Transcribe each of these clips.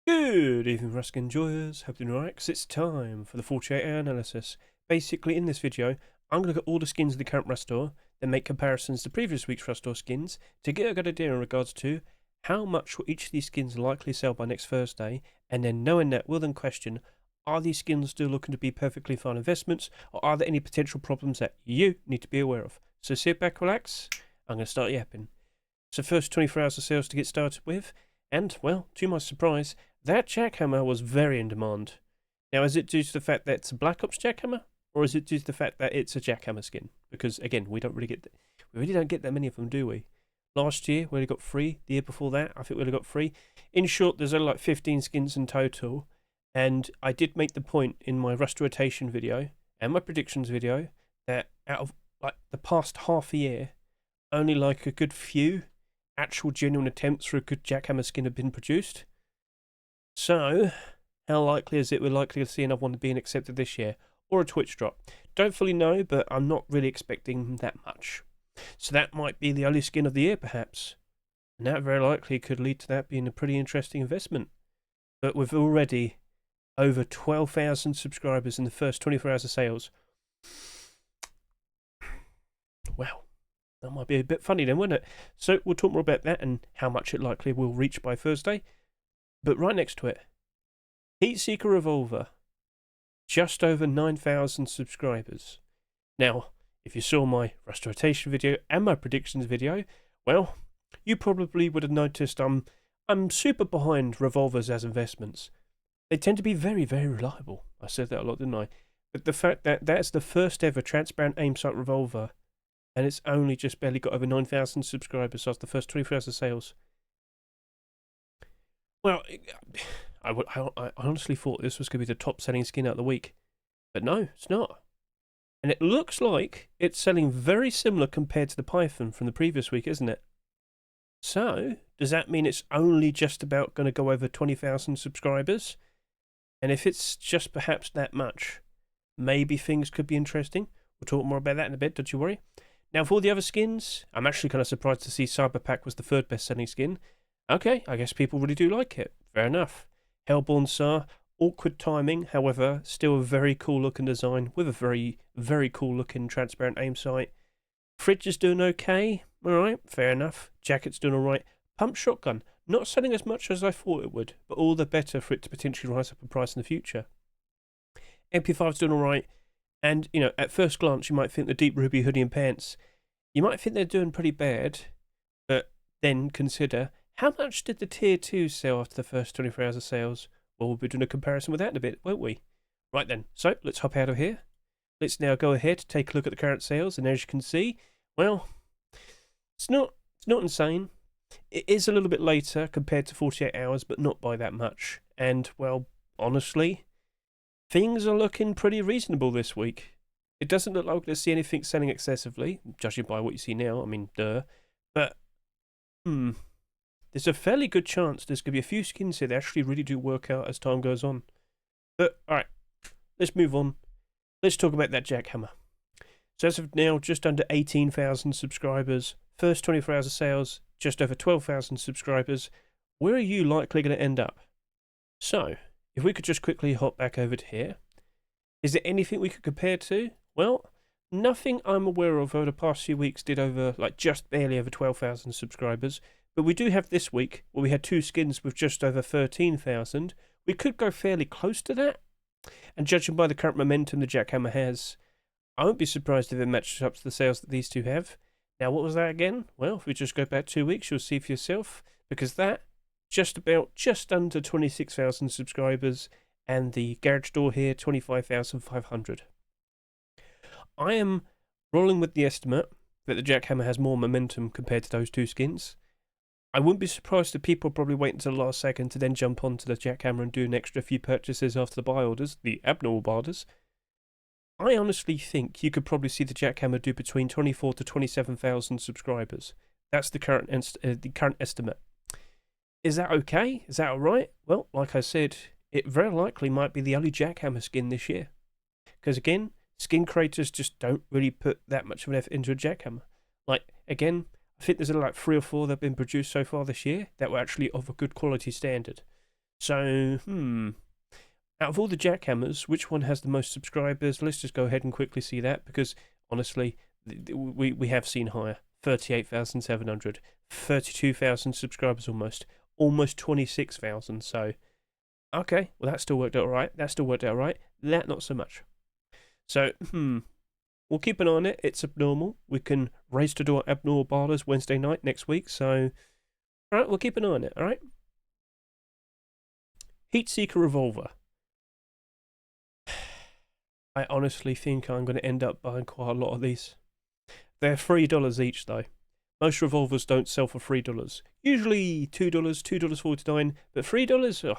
Good evening, Rusk enjoyers. Hope you're doing alright, 'cause it's time for the 48-hour analysis. Basically, in this video, I'm going to look at all the skins of the current Rust store, then make comparisons to previous week's Rust store skins to get a good idea in regards to how much will each of these skins likely sell by next Thursday, and then knowing that, we'll then question, are these skins still looking to be perfectly fine investments, or are there any potential problems that you need to be aware of? So sit back, relax, I'm going to start yapping. So first 24 hours of sales to get started with, and, well, to my surprise, that jackhammer was very in demand. Now, is it due to the fact that it's a Black Ops jackhammer, or is it due to the fact that it's a jackhammer skin? Because again, we really don't get that many of them, do we? Last year we only got 3. The year before that, I think we only got 3. In short, there's only like 15 skins in total. And I did make the point in my Rust rotation video and my predictions video that out of like the past half a year, only like a good few actual genuine attempts for a good jackhammer skin have been produced. So, how likely is it we're likely to see another one being accepted this year? Or a Twitch drop? Don't fully know, but I'm not really expecting that much. So that might be the only skin of the year, perhaps. And that very likely could lead to that being a pretty interesting investment. But with already over 12,000 subscribers in the first 24 hours of sales. Well, that might be a bit funny then, wouldn't it? So we'll talk more about that and how much it likely will reach by Thursday. But right next to it, Seeker Revolver, just over 9,000 subscribers. Now, if you saw my Rust rotation video and my predictions video, well, you probably would have noticed I'm super behind revolvers as investments. They tend to be very, very reliable. I said that a lot, didn't I? But the fact that that's the first ever transparent aim sight revolver, and it's only just barely got over 9,000 subscribers after the first 24 hours of sales. Well, I honestly thought this was going to be the top-selling skin out of the week. But no, it's not. And it looks like it's selling very similar compared to the Python from the previous week, isn't it? So, does that mean it's only just about going to go over 20,000 subscribers? And if it's just perhaps that much, maybe things could be interesting. We'll talk more about that in a bit, don't you worry. Now, for all the other skins, I'm actually kind of surprised to see Cyberpack was the third best-selling skin. Okay, I guess people really do like it. Fair enough. Hellborn SAR, awkward timing, however, still a very cool looking design with a very, very cool looking transparent aim sight. Fridge is doing okay. Alright, fair enough. Jacket's doing alright. Pump shotgun, not selling as much as I thought it would, but all the better for it to potentially rise up in price in the future. MP5's doing alright, and, you know, at first glance you might think the Deep Ruby hoodie and pants, you might think they're doing pretty bad, but then consider, how much did the Tier 2 sell after the first 24 hours of sales? Well, we'll be doing a comparison with that in a bit, won't we? Right then, so let's hop out of here. Let's now go ahead, take a look at the current sales, and as you can see, well, it's not insane. It is a little bit later compared to 48 hours, but not by that much. And, well, honestly, things are looking pretty reasonable this week. It doesn't look like we're going to see anything selling excessively, judging by what you see now. I mean, duh. But, there's a fairly good chance there's going to be a few skins here that actually really do work out as time goes on. But, alright, let's move on. Let's talk about that jackhammer. So as of now, just under 18,000 subscribers. First 24 hours of sales, just over 12,000 subscribers. Where are you likely going to end up? So, if we could just quickly hop back over to here. Is there anything we could compare to? Well, nothing I'm aware of over the past few weeks did over, like, just barely over 12,000 subscribers. But we do have this week, where we had 2 skins with just over 13,000. We could go fairly close to that. And judging by the current momentum the jackhammer has, I won't be surprised if it matches up to the sales that these two have. Now, what was that again? Well, if we just go back 2 weeks, you'll see for yourself. Because that, just under 26,000 subscribers. And the garage door here, 25,500. I am rolling with the estimate that the jackhammer has more momentum compared to those 2 skins. I wouldn't be surprised if people probably wait until the last second to then jump onto the jackhammer and do an extra few purchases after the buy orders, the abnormal buy orders. I honestly think you could probably see the jackhammer do between 24 to 27,000 subscribers. That's the current estimate. Is that okay? Is that alright? Well, like I said, it very likely might be the only jackhammer skin this year. Because again, skin creators just don't really put that much of an effort into a jackhammer. Like, again, I think there's like 3 or 4 that have been produced so far this year that were actually of a good quality standard. So, out of all the jackhammers, which one has the most subscribers? Let's just go ahead and quickly see that, because honestly, we have seen higher. 38,700, 32,000 subscribers almost 26,000. So, okay, well that still worked out right. That not so much. So, we'll keep an eye on it. It's abnormal. We can race to do our abnormal ballers Wednesday night next week. So, all right, we'll keep an eye on it. All right. Seeker Revolver. I honestly think I'm going to end up buying quite a lot of these. They're $3 each, though. Most revolvers don't sell for $3. Usually $2, $2.49, but $3? Oh.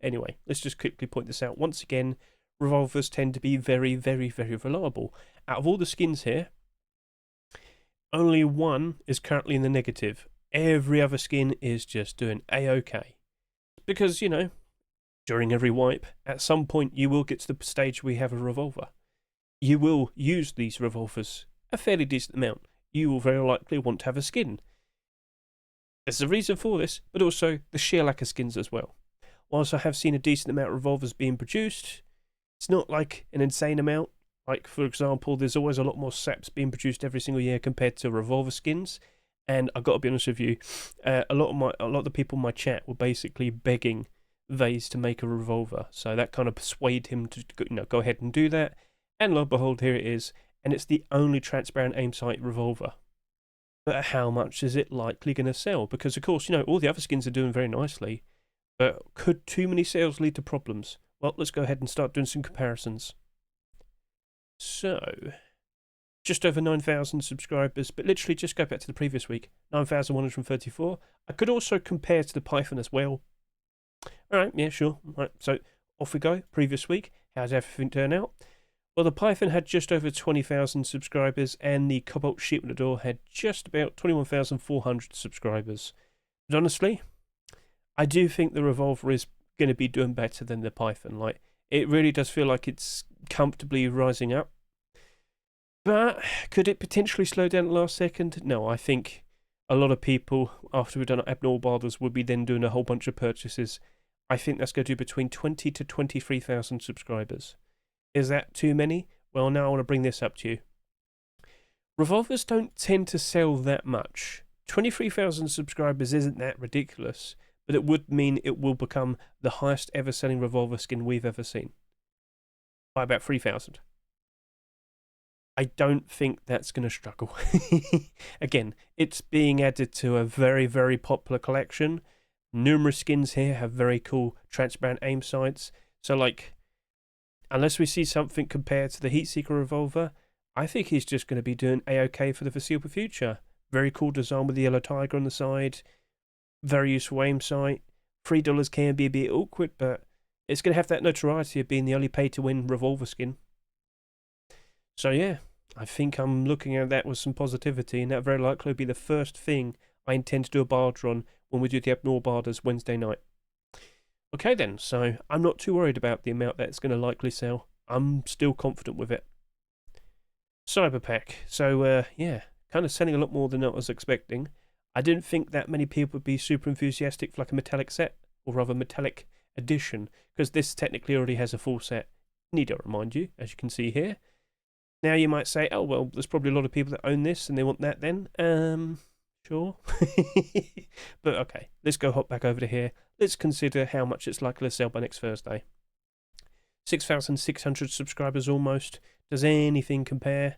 Anyway, let's just quickly point this out. Once again, revolvers tend to be very, very, very reliable. Out of all the skins here, only one is currently in the negative. Every other skin is just doing A-OK. Because, you know, during every wipe, at some point you will get to the stage where you have a revolver. You will use these revolvers a fairly decent amount. You will very likely want to have a skin. There's a reason for this, but also the sheer lack of skins as well. Whilst I have seen a decent amount of revolvers being produced, it's not like an insane amount. Like, for example, there's always a lot more SAPs being produced every single year compared to revolver skins. And I've got to be honest with you, a lot of the people in my chat were basically begging Vase to make a revolver. So that kind of persuaded him to go ahead and do that. And lo and behold, here it is. And it's the only transparent aim sight revolver. But how much is it likely going to sell? Because, of course, all the other skins are doing very nicely. But could too many sales lead to problems? Well, let's go ahead and start doing some comparisons. So, just over 9,000 subscribers, but literally just go back to the previous week, 9,134. I could also compare to the Python as well. Alright, yeah, sure. Right, so off we go. Previous week, how's everything turn out? Well, the Python had just over 20,000 subscribers, and the Cobalt Sheep in the Door had just about 21,400 subscribers. But honestly, I do think the Revolver is going to be doing better than the Python. Like, it really does feel like it's comfortably rising up. But could it potentially slow down at the last second? No, I think a lot of people, after we've done abnormal barders, will be then doing a whole bunch of purchases. I think that's going to do between 20 to 23,000 subscribers. Is that too many? Well, now I want to bring this up to you. Revolvers don't tend to sell that much. 23,000 subscribers isn't that ridiculous, but it would mean it will become the highest ever selling revolver skin we've ever seen. By about 3,000. I don't think that's going to struggle. Again, it's being added to a very, very popular collection. Numerous skins here have very cool transparent aim sights. So, like, unless we see something compared to the Heatseeker Revolver, I think he's just going to be doing A-OK for the foreseeable future. Very cool design with the yellow tiger on the side. Very useful aim sight. $3 can be a bit awkward, but it's going to have that notoriety of being the only pay-to-win revolver skin. So yeah, I think I'm looking at that with some positivity, and that very likely will be the first thing I intend to do a barter on when we do the abnormal barders Wednesday night. Okay then, so I'm not too worried about the amount that it's going to likely sell. I'm still confident with it. Cyberpack. So yeah, kind of selling a lot more than I was expecting. I didn't think that many people would be super enthusiastic for like a metallic set, or rather metallic edition, because this technically already has a full set. Need I remind you, as you can see here. Now you might say, oh well, there's probably a lot of people that own this and they want that then. Sure. But okay, let's go hop back over to here. Let's consider how much it's likely to sell by next Thursday. 6,600 subscribers almost. Does anything compare?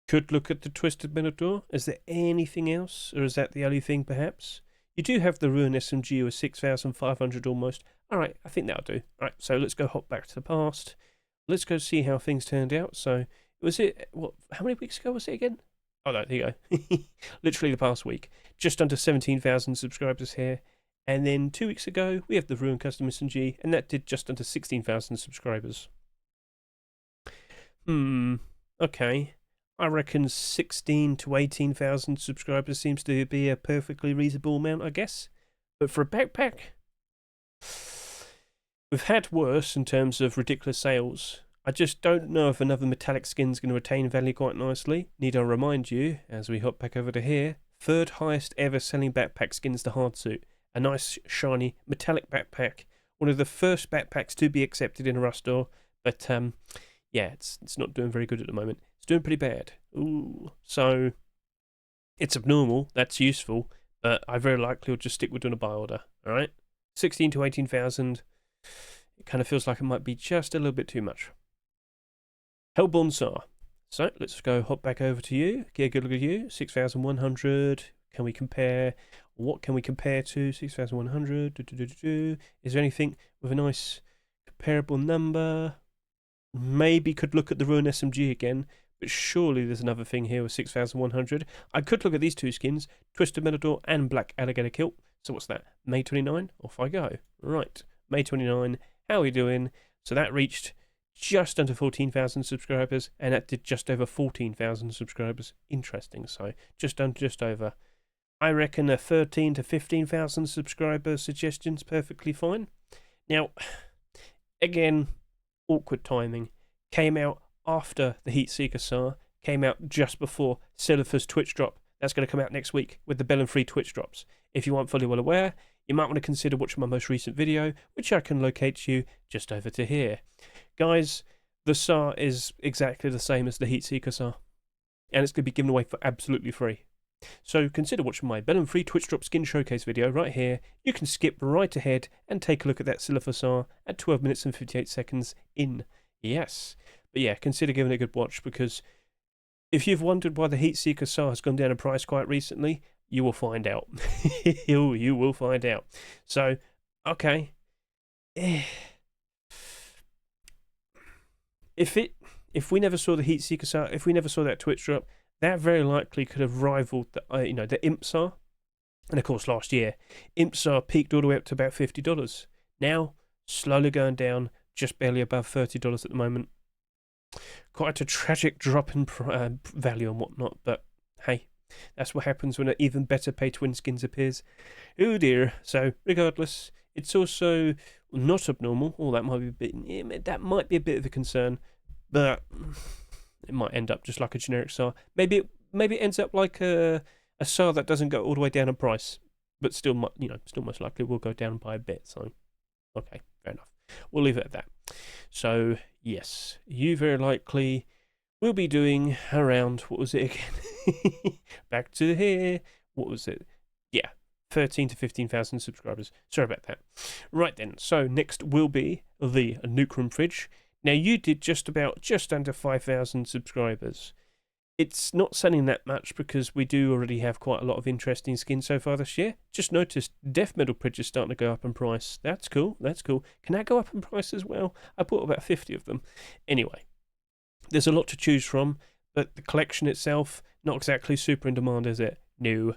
Could look at the Twisted Minotaur. Is there anything else? Or is that the only thing perhaps? You do have the Ruin SMG with 6,500 almost. Alright, I think that'll do. Alright, so let's go hop back to the past. Let's go see how things turned out. So, how many weeks ago was it again? Oh no, there you go. Literally the past week. Just under 17,000 subscribers here. And then 2 weeks ago, we have the Ruin Custom SMG, and that did just under 16,000 subscribers. Okay. I reckon 16 to 18,000 subscribers seems to be a perfectly reasonable amount, I guess. But for a backpack, we've had worse in terms of ridiculous sales. I just don't know if another metallic skin's going to retain value quite nicely. Need I remind you, as we hop back over to here, third highest ever selling backpack skin's the Hardsuit. A nice, shiny, metallic backpack One of the first backpacks to be accepted in a Rust store, but yeah, it's not doing very good at the moment. It's doing pretty bad. Ooh, so it's abnormal. That's useful, but I very likely will just stick with doing a buy order. All right, 16 to 18,000. It kind of feels like it might be just a little bit too much. Hellborn SAR. So let's go hop back over to you. Get a good look at you. 6,100. Can we compare? What can we compare to? 6,100. Is there anything with a nice comparable number? Maybe could look at the Ruin SMG again, but surely there's another thing here with 6,100. I could look at these two skins, Twisted Matador and Black Alligator Kilt. So what's that? May 29? Off I go. Right, May 29. How are we doing? So that reached just under 14,000 subscribers, and that did just over 14,000 subscribers. Interesting. So just over. I reckon a 13 to 15,000 subscriber suggestion's perfectly fine. Now, again, awkward timing. Came out after the Heat Seeker SAR. Came out just before Silver's Twitch drop. That's going to come out next week with the Bellum free Twitch drops. If you aren't fully well aware, you might want to consider watching my most recent video, which I can locate you just over to here. Guys, the SAR is exactly the same as the Heat Seeker SAR, and it's going to be given away for absolutely free. So consider watching my Bellum free Twitch drop skin showcase video right here. You can skip right ahead and take a look at that Silver SAR at 12 minutes and 58 seconds in. Yes. But yeah, consider giving it a good watch, because if you've wondered why the Heat Seeker SAR has gone down in price quite recently, you will find out. You will find out. So, okay. If we never saw the Heat Seeker SAR, if we never saw that Twitch drop, that very likely could have rivaled the the Imp SAR. And of course, last year, Imp SAR peaked all the way up to about $50. Now, slowly going down, just barely above $30 at the moment. Quite a tragic drop in value and whatnot, but hey, that's what happens when an even better pay-to-win skins appears. Oh dear. So, regardless, it's also not abnormal. Oh, that might be a bit of a concern, but it might end up just like a generic SAR. Maybe it ends up like a SAR that doesn't go all the way down in price, but still most likely will go down by a bit. So, okay, fair enough. We'll leave it at that. So, yes, you very likely will be doing around, what was it again? Back to here. What was it? Yeah, 13 to 15,000 subscribers. Sorry about that. Right then, so next will be the Nuke Room Fridge. Now, you did just under 5,000 subscribers. It's not selling that much because we do already have quite a lot of interesting skins so far this year. Just noticed Death Metal Fridge is starting to go up in price. That's cool. That's cool. Can that go up in price as well? I bought about 50 of them. Anyway, there's a lot to choose from, but the collection itself, not exactly super in demand, is it? No.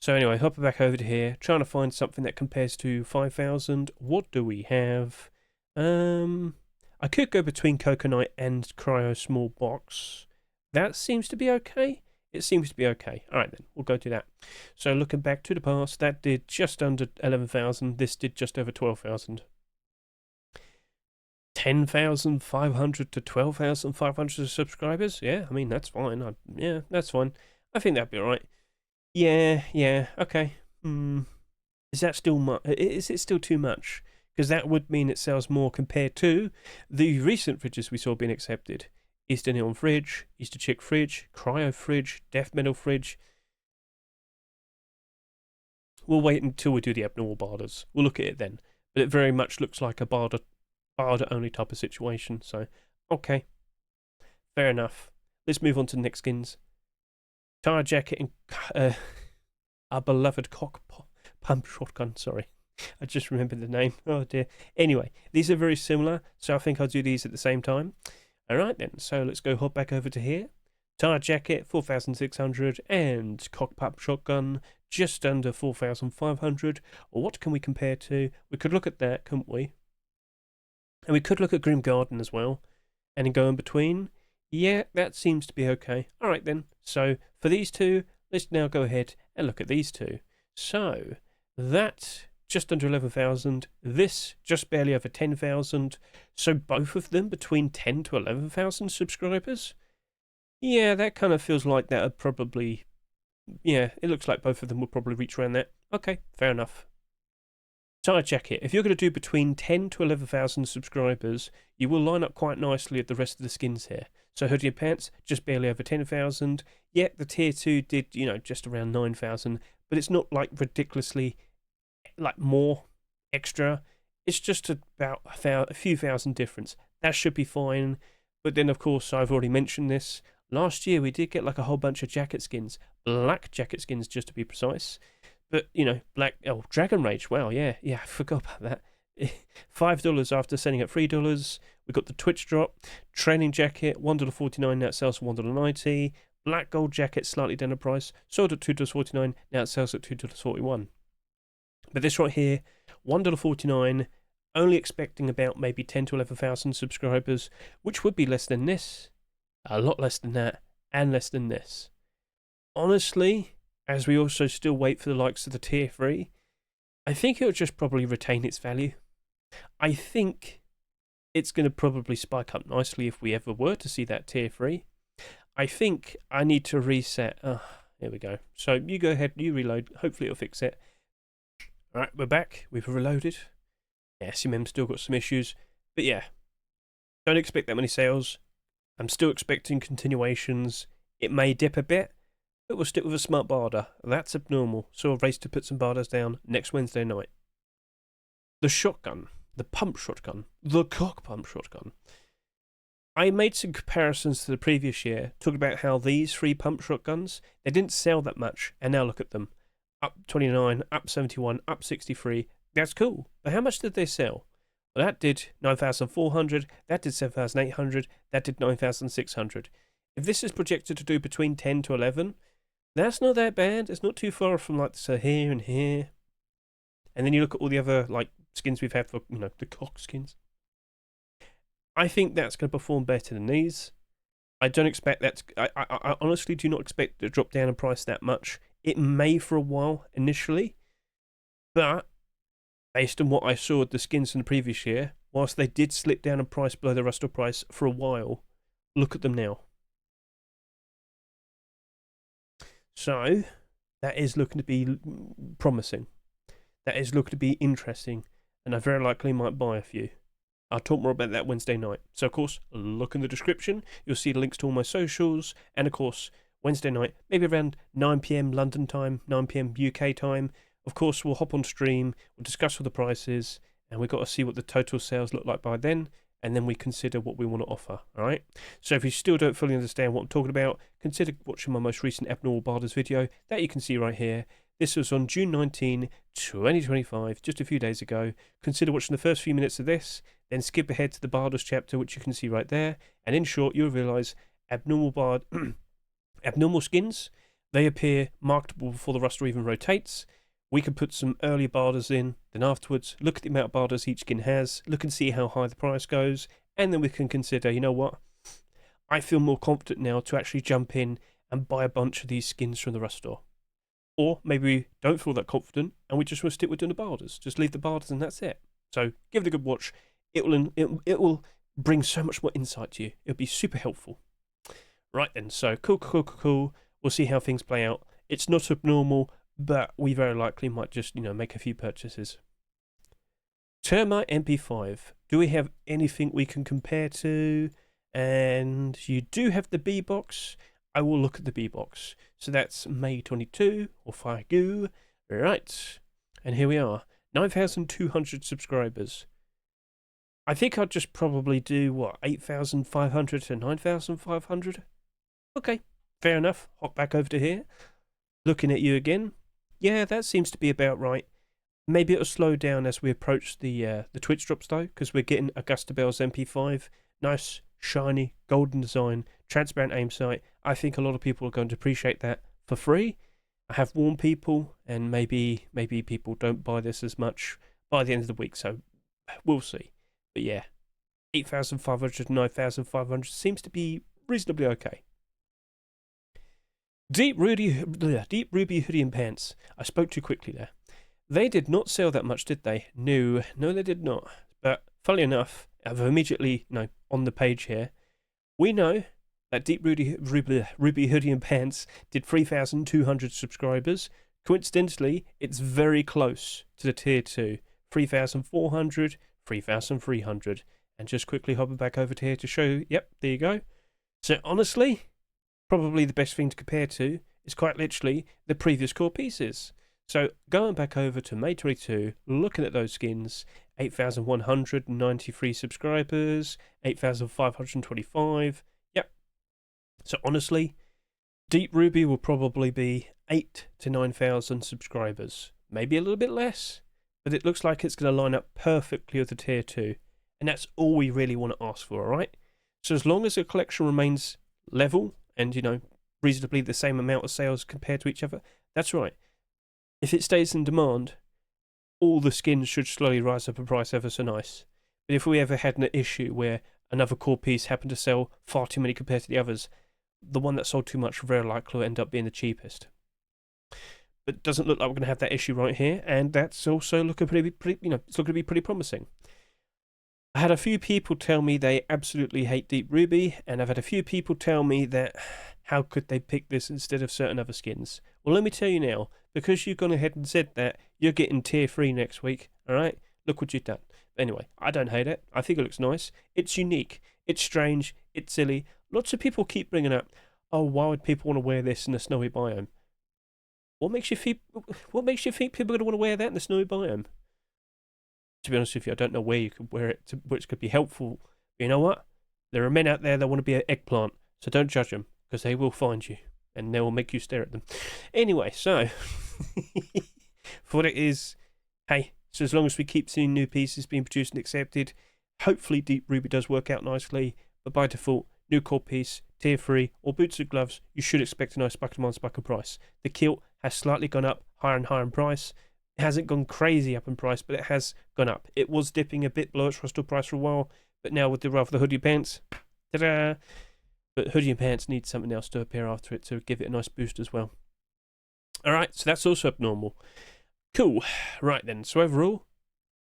So anyway, hopping back over to here, trying to find something that compares to 5,000. What do we have? I could go between Coconut and Cryo Small Box. That seems to be okay. It seems to be okay. All right, then. We'll go do that. So looking back to the past, that did just under 11,000. This did just over 12,000. 10,500 to 12,500 subscribers? Yeah, I mean, that's fine. Yeah, that's fine. I think that'd be all right. Yeah, okay. Is that still much? Is it still too much? Because that would mean it sells more compared to the recent fridges we saw being accepted. Easter Neon Fridge, Easter Chick Fridge, Cryo Fridge, Death Metal Fridge. We'll wait until we do the abnormal barders. We'll look at it then. But it very much looks like a barder only type of situation. So, okay. Fair enough. Let's move on to the next skins. Tire Jacket and our beloved cock pump shotgun, sorry. I just remembered the name. Oh dear. Anyway, these are very similar, so I think I'll do these at the same time. Alright then, so let's go hop back over to here. Tire Jacket, 4,600, and Cock Pump Shotgun, just under 4,500. What can we compare to? We could look at that, couldn't we? And we could look at Grim Garden as well, and then go in between. Yeah, that seems to be okay. Alright then, so for these two, let's now go ahead and look at these two. So, that just under 11,000, this just barely over 10,000, so both of them between 10 to 11,000 subscribers? Yeah, that kind of feels like that would probably, yeah, it looks like both of them will probably reach around that. Okay, fair enough. Side jacket. If you're going to do between 10 to 11,000 subscribers, you will line up quite nicely at the rest of the skins here. So hoodie and pants, just barely over 10,000. Yet the tier 2 did, just around 9,000. But it's not like ridiculously, like more extra. It's just about a few thousand difference. That should be fine. But then, of course, I've already mentioned this. Last year, we did get like a whole bunch of jacket skins. Black jacket skins, just to be precise. But, black... Oh, Dragon Rage. Wow, yeah, I forgot about that. $5 after selling at $3. We got the Twitch drop. Training jacket, $1.49. Now it sells for $1.90. Black gold jacket, slightly down the price. Sold at $2.49. Now it sells at $2.41. But this right here, $1.49. Only expecting about maybe 10 to 11,000 subscribers, which would be less than this. A lot less than that. And less than this. Honestly... As we also still wait for the likes of the tier 3, I think it'll just probably retain its value. I think it's going to probably spike up nicely if we ever were to see that tier 3. I think I need to reset. Oh, here we go. So you go ahead, you reload. Hopefully it'll fix it. Alright, we're back. We've reloaded. Yeah, SMM's still got some issues. But yeah, don't expect that many sales. I'm still expecting continuations. It may dip a bit. But we'll stick with a smart barder. That's abnormal. So I'll race to put some barders down next Wednesday night. The shotgun. The pump shotgun. The cock pump shotgun. I made some comparisons to the previous year, talking about how these 3 pump shotguns, they didn't sell that much, and now look at them. Up 29, up 71, up 63. That's cool. But how much did they sell? Well, that did 9,400, that did 7,800, that did 9,600. If this is projected to do between 10 to 11, that's not that bad. It's not too far from like so here and here. And then you look at all the other like skins we've had for the cock skins. I think that's going to perform better than these. I don't expect that. I honestly do not expect it to drop down in price that much. It may for a while initially, but based on what I saw with the skins from the previous year, whilst they did slip down in price below the rest of price for a while, look at them now. So, that is looking to be promising. That is looking to be interesting. And I very likely might buy a few. I'll talk more about that Wednesday night. So, of course, look in the description. You'll see the links to all my socials. And, of course, Wednesday night, maybe around 9 PM London time, 9 PM UK time. Of course, we'll hop on stream. We'll discuss all the prices. And we've got to see what the total sales look like by then. And then we consider what we want to offer, all right? So if you still don't fully understand what I'm talking about, consider watching my most recent Abnormal Barders video that you can see right here. This was on June 19, 2025, just a few days ago. Consider watching the first few minutes of this, then skip ahead to the Barders chapter, which you can see right there. And in short, you'll realise abnormal skins, they appear marketable before the roster even rotates. We can put some early barders in, then afterwards look at the amount of barders each skin has, look and see how high the price goes, and then we can consider, you know what, I feel more confident now to actually jump in and buy a bunch of these skins from the Rust store. Or maybe we don't feel that confident and we just want to stick with doing the barders. Just leave the barders and that's it. So give it a good watch. It will bring so much more insight to you. It'll be super helpful. Right then, so cool. We'll see how things play out. It's not abnormal, but we very likely might just, make a few purchases. Termite MP5. Do we have anything we can compare to? And you do have the B box. I will look at the B box. So that's May 22 or Figu. Right. And here we are. 9,200 subscribers. I think I'd just probably do, 8,500 to 9,500? Okay, fair enough. Hop back over to here. Looking at you again. Yeah, that seems to be about right. Maybe it'll slow down as we approach the Twitch drops though, because we're getting Augusta Bell's MP5. Nice, shiny, golden design, transparent aim sight. I think a lot of people are going to appreciate that for free. I have warned people, and maybe people don't buy this as much by the end of the week, so we'll see. But yeah, 8,500 to 9,500 seems to be reasonably okay. Deep Ruby hoodie and pants. I spoke too quickly there. They did not sell that much, did they? No, they did not. But funnily enough, I've immediately, on the page here, we know that Deep Ruby hoodie and pants did 3,200 subscribers. Coincidentally, it's very close to the tier 2, 3,400, 3,300. And just quickly hopping back over to here to show you, yep, there you go. So honestly, probably the best thing to compare to is quite literally the previous core pieces. So going back over to May 22, looking at those skins, 8,193 subscribers, 8,525, yep. So honestly, Deep Ruby will probably be 8 to 9,000 subscribers, maybe a little bit less, but it looks like it's going to line up perfectly with the tier 2, and that's all we really want to ask for, alright? So as long as the collection remains level and, you know, reasonably the same amount of sales compared to each other, that's right. If it stays in demand, all the skins should slowly rise up in price ever so nice. But if we ever had an issue where another core piece happened to sell far too many compared to the others, the one that sold too much very likely will end up being the cheapest. But it doesn't look like we're going to have that issue right here, and that's also looking pretty, it's looking to be pretty promising. I had a few people tell me they absolutely hate Deep Ruby, and I've had a few people tell me that how could they pick this instead of certain other skins. Well, let me tell you now, because you've gone ahead and said that, you're getting tier 3 next week, alright? Look what you've done. Anyway, I don't hate it. I think it looks nice. It's unique. It's strange. It's silly. Lots of people keep bringing up, oh, why would people want to wear this in a snowy biome? What makes you think people are going to want to wear that in the snowy biome? To be honest with you, I don't know where you could wear it, which could be helpful. But you know what? There are men out there that want to be an eggplant, so don't judge them, because they will find you, and they will make you stare at them. Anyway, so, for what it is, hey, so as long as we keep seeing new pieces being produced and accepted, hopefully Deep Ruby does work out nicely, but by default, new core piece, tier 3, or boots and gloves, you should expect a nice spike demand, spike in price. The kilt has slightly gone up, higher and higher in price. It hasn't gone crazy up in price, but it has gone up. It was dipping a bit below its Rustle price for a while, but now with the arrival of the hoodie pants, ta-da! But hoodie and pants need something else to appear after it to give it a nice boost as well. Alright, so that's also abnormal. Cool. Right then, so overall,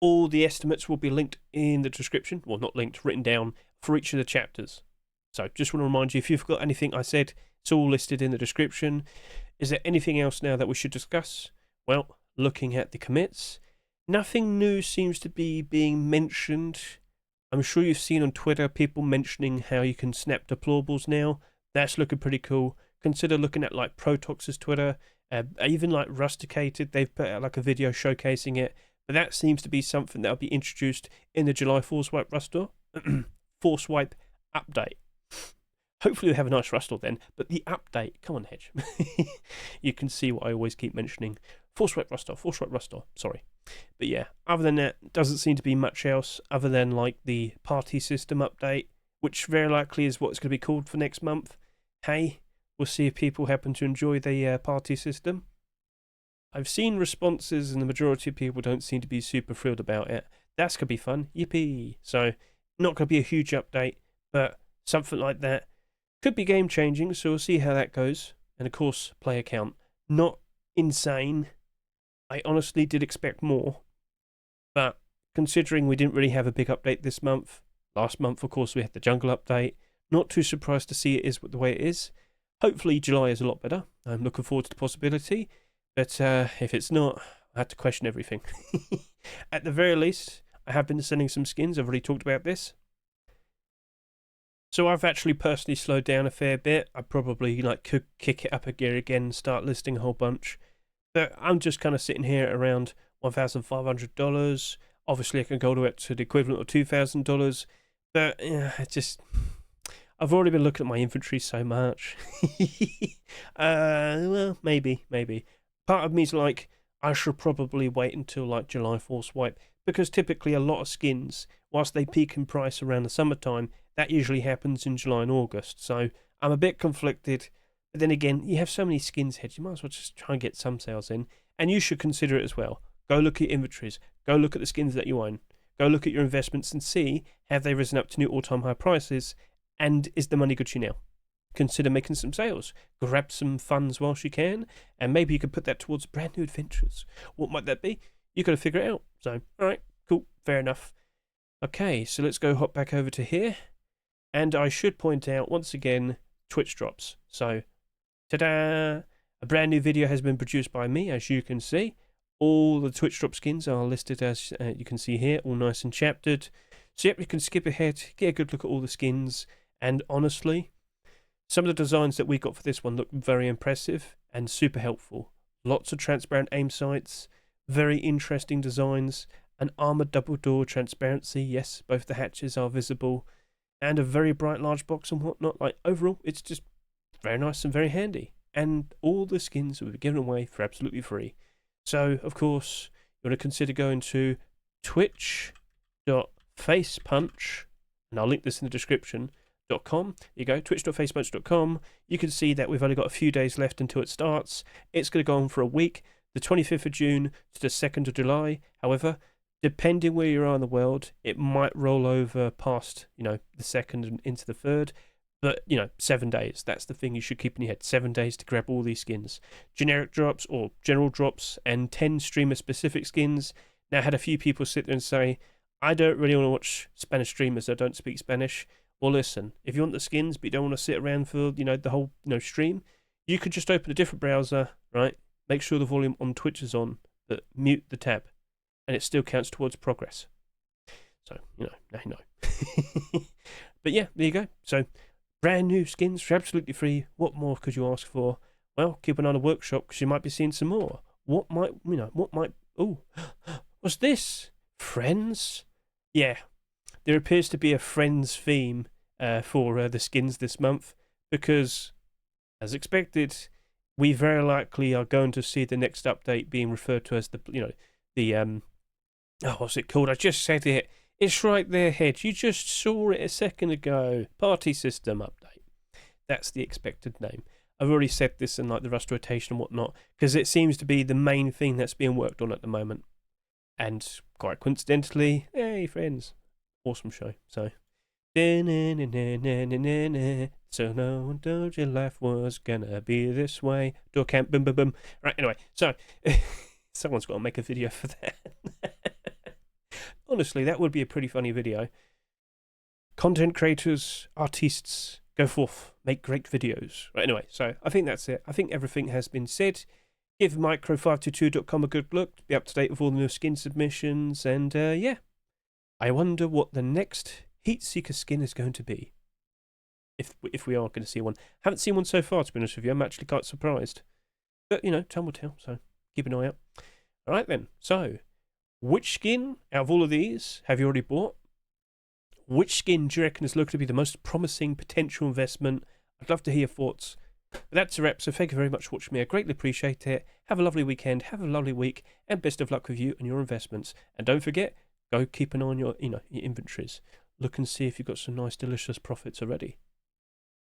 all the estimates will be linked in the description. Well, not linked, written down for each of the chapters. So just want to remind you, if you've got anything I said, it's all listed in the description. Is there anything else now that we should discuss? Well, looking at the commits, nothing new seems to be being mentioned. I'm sure you've seen on Twitter people mentioning how you can snap deplorables now. That's looking pretty cool. Consider looking at like Protox's Twitter, even like Rusticated, they've put out like a video showcasing it. But that seems to be something that will be introduced in the July Force Wipe Rustle, Force Wipe update. Hopefully we have a nice Rustle then, but the update, come on Hedge. You can see what I always keep mentioning. Force Wipe Rustle, sorry. But yeah, other than that, doesn't seem to be much else other than like the party system update, which very likely is what it's going to be called for next month. Hey, we'll see if people happen to enjoy the party system. I've seen responses and the majority of people don't seem to be super thrilled about it. That's going to be fun, yippee. So, not going to be a huge update, but something like that could be game changing, so we'll see how that goes. And of course, player count. Not insane. I honestly did expect more, but considering we didn't really have a big update this month, last month of course we had the jungle update, not too surprised to see it is the way it is. Hopefully July is a lot better. I'm looking forward to the possibility, but if it's not, I have to question everything. At the very least, I have been sending some skins, I've already talked about this. So I've actually personally slowed down a fair bit. I probably could kick it up a gear again and start listing a whole bunch. But I'm just kind of sitting here at around $1,500. Obviously I can go to the equivalent of $2,000. But yeah, I've already been looking at my inventory so much. Well, maybe. Part of me's like, I should probably wait until like July Force Wipe. Because typically a lot of skins, whilst they peak in price around the summertime, that usually happens in July and August. So I'm a bit conflicted. But then again, you have so many skins, Hedge, you might as well just try and get some sales in. And you should consider it as well. Go look at your inventories. Go look at the skins that you own. Go look at your investments and see, have they risen up to new all-time high prices? And is the money good to you now? Consider making some sales. Grab some funds whilst you can. And maybe you could put that towards brand new adventures. What might that be? You got to figure it out. So, alright, cool, fair enough. Okay, so let's go hop back over to here. And I should point out, once again, Twitch drops. So, ta-da! A brand new video has been produced by me, as you can see. All the Twitch drop skins are listed as you can see here, all nice and chaptered. So yep, you can skip ahead, get a good look at all the skins, and honestly, some of the designs that we got for this one look very impressive and super helpful. Lots of transparent aim sights, very interesting designs, an armoured double door transparency, yes, both the hatches are visible, and a very bright large box and whatnot. Like, overall, it's just very nice and very handy. And all the skins will be given away for absolutely free. So, of course, you want to consider going to twitch.facepunch, and I'll link this in the description, .com. You go, twitch.facepunch.com. You can see that we've only got a few days left until it starts. It's going to go on for a week, the 25th of June to the 2nd of July. However, depending where you are in the world, it might roll over past, the 2nd and into the 3rd. But, 7 days. That's the thing you should keep in your head. 7 days to grab all these skins. Generic drops or general drops and 10 streamer-specific skins. Now, I had a few people sit there and say, I don't really want to watch Spanish streamers. I don't speak Spanish. Well, listen, if you want the skins but you don't want to sit around for, the whole, stream, you could just open a different browser, right? Make sure the volume on Twitch is on, but mute the tab. And it still counts towards progress. So, now you know. But yeah, there you go. So, brand new skins for absolutely free. What more could you ask for? Well, keep an eye on the workshop because you might be seeing some more. Oh, what's this? Friends? Yeah, there appears to be a Friends theme for the skins this month because, as expected, we very likely are going to see the next update being referred to as what's it called? I just said it. It's right there, Hedge. You just saw it a second ago. Party system update. That's the expected name. I've already said this in the Rust rotation and whatnot because it seems to be the main thing that's being worked on at the moment. And quite coincidentally, hey friends, awesome show. So, so no one told you life was gonna be this way. Door camp, boom, boom, boom. Right. Anyway, so someone's got to make a video for that. Honestly, that would be a pretty funny video. Content creators, artists, go forth, make great videos. Right, anyway, so I think that's it. I think everything has been said. Give micro522.com a good look to be up to date with all the new skin submissions. And yeah, I wonder what the next Heat Seeker skin is going to be. If we are going to see one. Haven't seen one so far, to be honest with you. I'm actually quite surprised. But, time will tell, so keep an eye out. All right then, so which skin out of all of these have you already bought? Which skin do you reckon is looking to be the most promising potential investment? I'd love to hear your thoughts. But that's a wrap, so thank you very much for watching me. I greatly appreciate it. Have a lovely weekend, have a lovely week, and best of luck with you and your investments. And don't forget, go keep an eye on your, your inventories. Look and see if you've got some nice, delicious profits already.